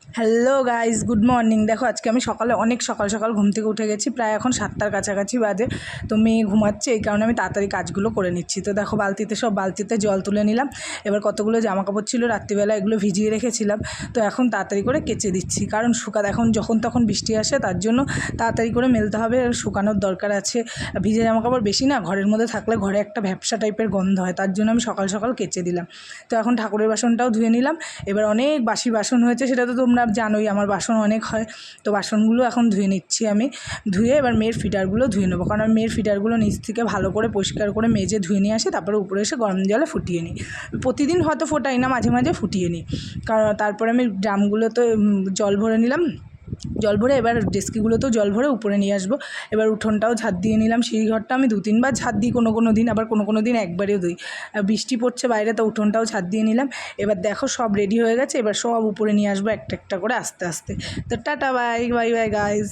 Hello guys, good morning. দেখো আজকে আমি সকালে অনেক সকাল সকাল ঘুম থেকে উঠে গেছি, প্রায় এখন 7টার কাছাকাছি বাজে। তো মেয়ে ঘুমাচ্ছে, এই কারণে আমি তাড়াতাড়ি কাজগুলো করে নিচ্ছি। তো দেখো বালতিতে জল তুলে নিলাম। এবার কতগুলো জামা কাপড় ছিল রাত্রিবেলা, এগুলো ভিজিয়ে রেখেছিলাম। তো এখন তাড়াতাড়ি করে কেচে দিচ্ছি, কারণ এখন যখন তখন বৃষ্টি আসে, তার জন্য তাড়াতাড়ি করে মেলতে হবে, শুকানোর দরকার আছে। ভিজে জামা কাপড় বেশি না ঘরের মধ্যে থাকলে ঘরে একটা ভ্যাপসা টাইপের গন্ধ হয়, তার জন্য আমি সকাল সকাল কেচে দিলাম। তো এখন ঠাকুরের বাসনটাও ধুয়ে নিলাম। এবার অনেক বাসি বাসন হয়েছে, সেটা তো তোমরা জানোই, আমার বাসন অনেক হয়। তো বাসনগুলো এখন ধুয়ে নিচ্ছি আমি। ধুয়ে এবার মেয়ের ফিটারগুলো ধুয়ে নেবো, কারণ আমি মেয়ের ফিটারগুলো নিচ থেকে ভালো করে পরিষ্কার করে মেজে ধুয়ে নিয়ে আসি, তারপরে উপরে এসে গরম জলে ফুটিয়ে নিই। প্রতিদিন হয়তো ফোটাই না, মাঝে মাঝে ফুটিয়ে নিই। কারণ তারপরে আমি ড্রামগুলোতে জল ভরে নিলাম। জল ভরে এবার ডেস্কিগুলোতেও জল ভরে উপরে নিয়ে আসবো। এবার উঠোনটাও ঝাঁট দিয়ে নিলাম। সিঁড়িঘরটা আমি 2-3বার ঝাঁট দিই, কোনো দিন, আবার কোনো দিন একবারেও দিই। বৃষ্টি পড়ছে বাইরে, তো উঠোনটাও ঝাঁট দিয়ে নিলাম। এবার দেখো সব রেডি হয়ে গেছে, এবার সব উপরে নিয়ে আসবো একটা একটা করে আস্তে আস্তে। তো tata, bye bye bye guys.